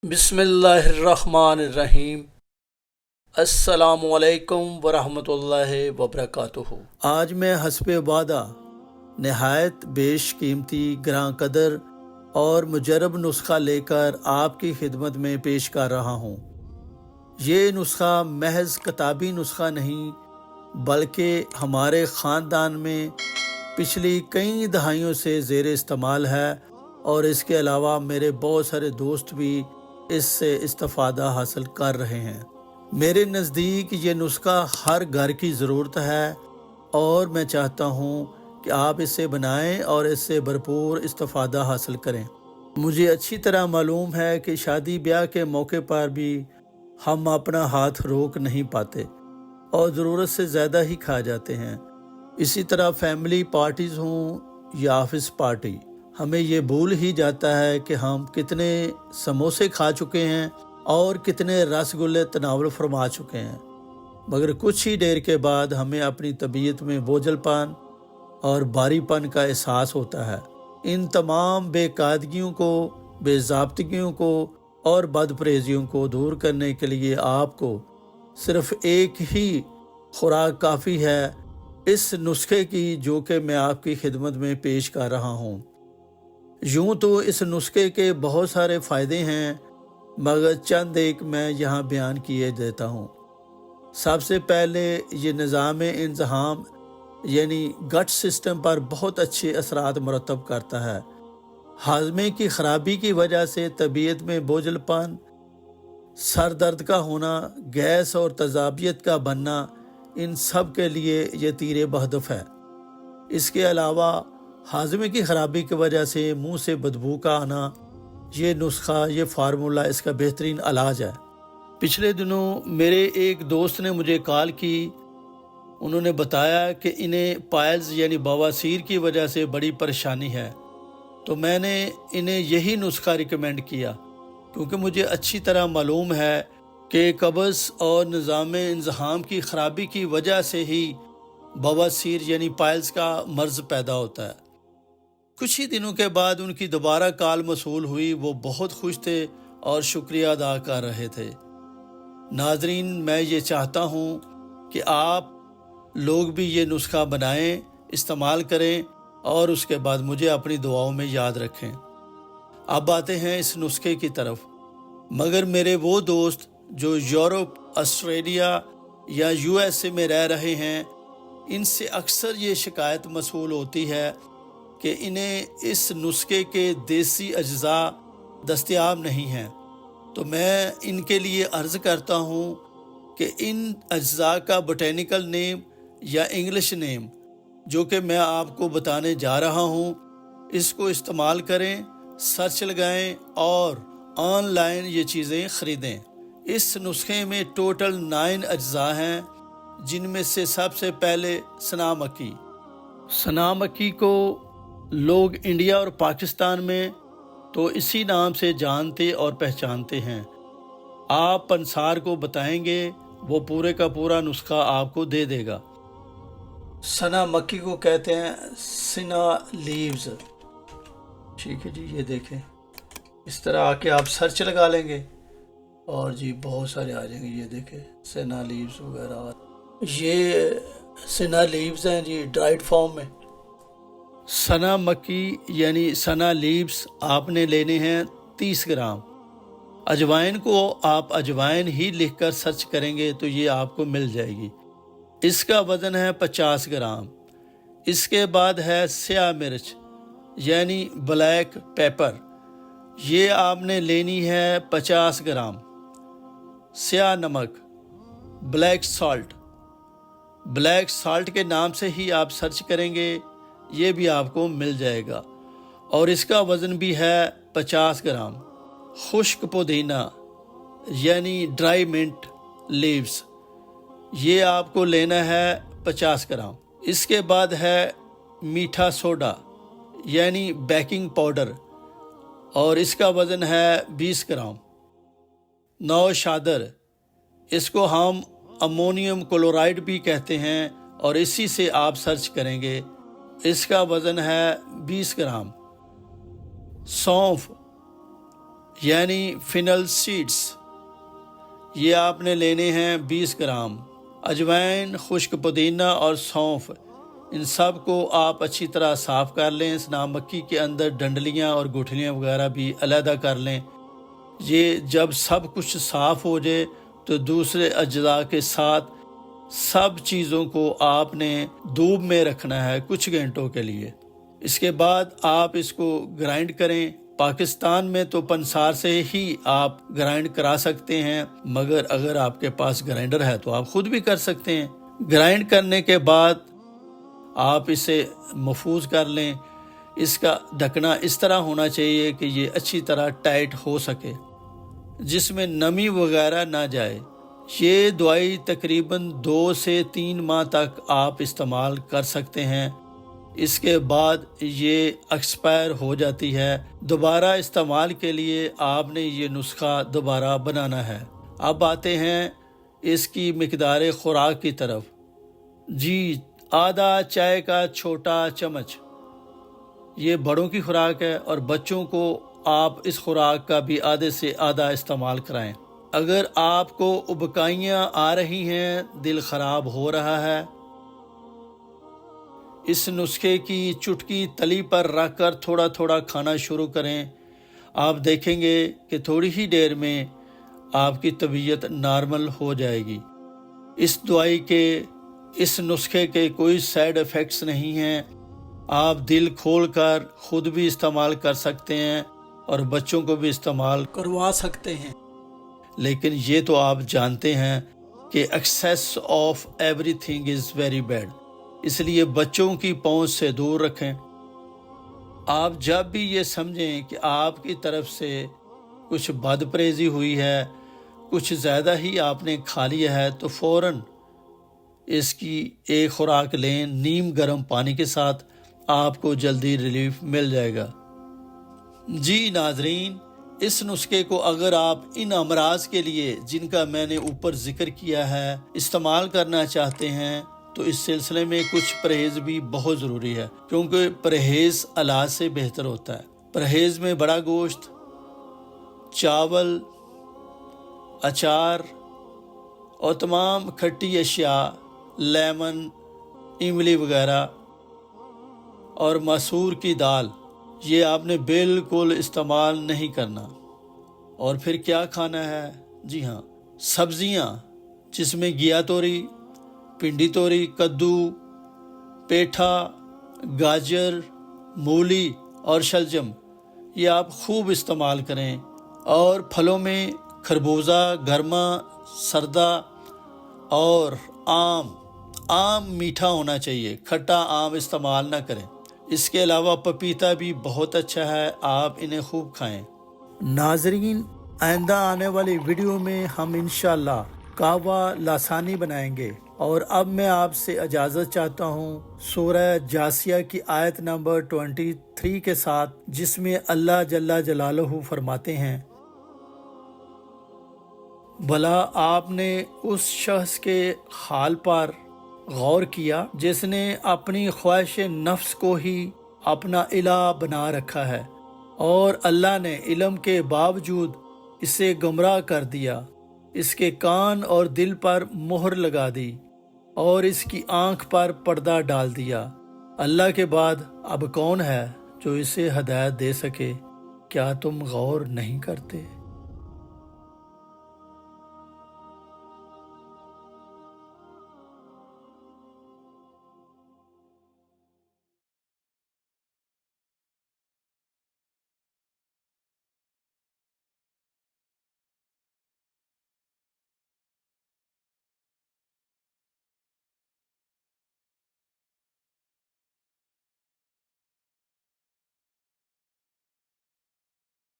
बिस्मिल्लाहिर्रहमानिर्रहीम। अस्सलामुअलैकुम वरहमतुल्लाहि वबरकातुहू। आज मैं हस्बे वादा नहायत बेश कीमती ग्रां कदर और मुजरब नुस्खा लेकर आपकी खिदमत में पेश कर रहा हूँ। ये नुस्खा महज किताबी नुस्खा नहीं बल्कि हमारे ख़ानदान में पिछली कई दहाइयों से ज़ेर इस्तेमाल है और इसके अलावा मेरे बहुत सारे दोस्त भी इससे इस्तिफ़ादा हासिल कर रहे हैं। मेरे नज़दीक ये नुस्खा हर घर की ज़रूरत है और मैं चाहता हूँ कि आप इसे बनाएं और इससे भरपूर इस्तिफ़ादा हासिल करें। मुझे अच्छी तरह मालूम है कि शादी ब्याह के मौके पर भी हम अपना हाथ रोक नहीं पाते और ज़रूरत से ज़्यादा ही खा जाते हैं। इसी तरह फैमिली पार्टीज़ हों या ऑफिस पार्टी, हमें ये भूल ही जाता है कि हम कितने समोसे खा चुके हैं और कितने रसगुल्ले तनावल फरमा चुके हैं, मगर कुछ ही देर के बाद हमें अपनी तबीयत में बोझलपन और भारीपन का एहसास होता है। इन तमाम बेकायदगियों को, बेज़ाब्तियों को और बदपरहेजियों को दूर करने के लिए आपको सिर्फ एक ही खुराक काफ़ी है इस नुस्खे की, जो कि मैं आपकी खिदमत में पेश कर रहा हूँ। यूँ तो इस नुस्खे के बहुत सारे फ़ायदे हैं, मगर चंद एक मैं यहाँ बयान किए देता हूँ। सबसे पहले ये निज़ाम इंतज़ाम यानी गट सिस्टम पर बहुत अच्छे असरात मरतब करता है। हाजमे की ख़राबी की वजह से तबीयत में बोझलपन, सर दर्द का होना, गैस और तेज़ाबियत का बनना, इन सब के लिए ये तीर बहदफ है। इसके अलावा हाजमे की ख़राबी की वजह से मुंह से बदबू का आना, ये नुस्खा, ये फार्मूला इसका बेहतरीन इलाज है। पिछले दिनों मेरे एक दोस्त ने मुझे कॉल की। उन्होंने बताया कि इन्हें पाइल्स यानी बवासीर की वजह से बड़ी परेशानी है, तो मैंने इन्हें यही नुस्खा रिकमेंड किया, क्योंकि मुझे अच्छी तरह मालूम है कि कब्ज़ और निज़ाम इंतज़ाम की ख़राबी की वजह से ही बवासीर यानी पाइल्स का मर्ज़ पैदा होता है। कुछ ही दिनों के बाद उनकी दोबारा कॉल मसूल हुई। वो बहुत खुश थे और शुक्रिया अदा कर रहे थे। नाजरीन, मैं ये चाहता हूँ कि आप लोग भी ये नुस्खा बनाएं, इस्तेमाल करें और उसके बाद मुझे अपनी दुआओं में याद रखें। अब आते हैं इस नुस्खे की तरफ। मगर मेरे वो दोस्त जो यूरोप, ऑस्ट्रेलिया या यूएसए में रह रहे हैं, इनसे अक्सर ये शिकायत मसूल होती है कि इन्हें इस नुस्खे के देसी अज्जा दस्तयाब नहीं हैं। तो मैं इनके लिए अर्ज़ करता हूँ कि इन अज्जा का बोटेनिकल नेम या इंग्लिश नेम, जो कि मैं आपको बताने जा रहा हूँ, इसको इस्तेमाल करें, सर्च लगाएं और ऑनलाइन ये चीज़ें ख़रीदें। इस नुस्खे में टोटल 9 अज्जा हैं, जिनमें से सबसे पहले सना मक्की। सना मक्की को लोग इंडिया और पाकिस्तान में तो इसी नाम से जानते और पहचानते हैं। आप पंसार को बताएंगे, वो पूरे का पूरा नुस्खा आपको दे देगा। सना मक्की को कहते हैं सिना लीव्स। ठीक है जी, ये देखें, इस तरह आके आप सर्च लगा लेंगे और जी बहुत सारे आ जाएंगे। ये देखें, सिना लीव्स वगैरह, ये सिना लीव्स हैं जी ड्राइड फॉर्म में। सना मक्की यानी सना लीव्स आपने लेने हैं 30 ग्राम। अजवाइन को आप अजवाइन ही लिखकर सर्च करेंगे तो ये आपको मिल जाएगी। इसका वज़न है 50 ग्राम। इसके बाद है स्याह मिर्च यानी ब्लैक पेपर, ये आपने लेनी है 50 ग्राम। स्याह नमक, ब्लैक सॉल्ट, ब्लैक सॉल्ट के नाम से ही आप सर्च करेंगे, ये भी आपको मिल जाएगा और इसका वज़न भी है 50 ग्राम। खुश्क पुदीना यानी ड्राई मिंट लीव्स, ये आपको लेना है 50 ग्राम। इसके बाद है मीठा सोडा यानी बेकिंग पाउडर और इसका वज़न है 20 ग्राम। नौशादर, इसको हम अमोनियम क्लोराइड भी कहते हैं और इसी से आप सर्च करेंगे, इसका वज़न है 20 ग्राम। सौंफ یعنی فینل سیڈز، یہ آپ نے لینے ہیں 20 گرام۔ اجوائن، خشک پودینہ اور سونف، ان سب کو آپ اچھی طرح صاف کر لیں۔ اس نام مکی کے اندر ڈنڈلیاں اور گٹھلیاں وغیرہ بھی علیحدہ کر لیں۔ یہ جب سب کچھ صاف ہو جائے تو دوسرے اجزاء کے ساتھ سب چیزوں کو آپ نے دھوپ میں رکھنا ہے کچھ گھنٹوں کے لیے۔ اس کے بعد آپ اس کو گرائنڈ کریں۔ پاکستان میں تو پنسار سے ہی آپ گرائنڈ کرا سکتے ہیں، مگر اگر آپ کے پاس گرائنڈر ہے تو آپ خود بھی کر سکتے ہیں۔ گرائنڈ کرنے کے بعد آپ اسے محفوظ کر لیں۔ اس کا ڈھکنا اس طرح ہونا چاہیے کہ یہ اچھی طرح ٹائٹ ہو سکے، جس میں نمی وغیرہ نہ جائے۔ یہ دوائی تقریباً 2 سے 3 ماہ تک آپ استعمال کر سکتے ہیں۔ اس کے بعد یہ ایکسپائر ہو جاتی ہے۔ دوبارہ استعمال کے لیے آپ نے یہ نسخہ دوبارہ بنانا ہے۔ اب آتے ہیں اس کی مقدار خوراک کی طرف۔ جی، آدھا چائے کا چھوٹا چمچ یہ بڑوں کی خوراک ہے، اور بچوں کو آپ اس خوراک کا بھی آدھے سے آدھا استعمال کرائیں۔ اگر آپ کو ابکائیاں آ رہی ہیں، دل خراب ہو رہا ہے، اس نسخے کی چٹکی تلی پر رکھ کر تھوڑا تھوڑا کھانا شروع کریں۔ آپ دیکھیں گے کہ تھوڑی ہی دیر میں آپ کی طبیعت نارمل ہو جائے گی۔ اس دوائی کے، اس نسخے کے کوئی سائیڈ ایفیکٹس نہیں ہیں۔ آپ دل کھول کر خود بھی استعمال کر سکتے ہیں اور بچوں کو بھی استعمال کروا سکتے ہیں، لیکن یہ تو آپ جانتے ہیں کہ access of everything is very bad, اس لیے بچوں کی پہنچ سے دور رکھیں۔ آپ جب بھی یہ سمجھیں کہ آپ کی طرف سے کچھ بد پریزی ہوئی ہے، کچھ زیادہ ہی آپ نے کھا لیا ہے، تو فوراً اس کی ایک خوراک لیں نیم گرم پانی کے ساتھ، آپ کو جلدی ریلیف مل جائے گا۔ جی ناظرین، اس نسخے کو اگر آپ ان امراض کے لیے جن کا میں نے اوپر ذکر کیا ہے استعمال کرنا چاہتے ہیں تو اس سلسلے میں کچھ پرہیز بھی بہت ضروری ہے، کیونکہ پرہیز علاج سے بہتر ہوتا ہے۔ پرہیز میں بڑا گوشت، چاول، اچار اور تمام کھٹی اشیاء، لیمن، املی وغیرہ اور مسور کی دال، یہ آپ نے بالکل استعمال نہیں کرنا۔ اور پھر کیا کھانا ہے؟ جی ہاں، سبزیاں، جس میں گیا توری، پنڈی توری، کدو، پیٹھا، گاجر، مولی اور شلجم، یہ آپ خوب استعمال کریں۔ اور پھلوں میں خربوزہ، گرما، سردہ اور آم میٹھا ہونا چاہیے، کھٹا آم استعمال نہ کریں۔ اس کے علاوہ پپیتا بھی بہت اچھا ہے، آپ انہیں خوب کھائیں۔ ناظرین، آئندہ آنے والی ویڈیو میں ہم انشاءاللہ قہوہ لسانی بنائیں گے، اور اب میں آپ سے اجازت چاہتا ہوں سورہ جاسیہ کی آیت نمبر 23 کے ساتھ، جس میں اللہ جل جلالہ فرماتے ہیں، بھلا آپ نے اس شخص کے حال پر غور کیا جس نے اپنی خواہش نفس کو ہی اپنا الہ بنا رکھا ہے، اور اللہ نے علم کے باوجود اسے گمراہ کر دیا، اس کے کان اور دل پر مہر لگا دی اور اس کی آنکھ پر پردہ ڈال دیا۔ اللہ کے بعد اب کون ہے جو اسے ہدایت دے سکے؟ کیا تم غور نہیں کرتے؟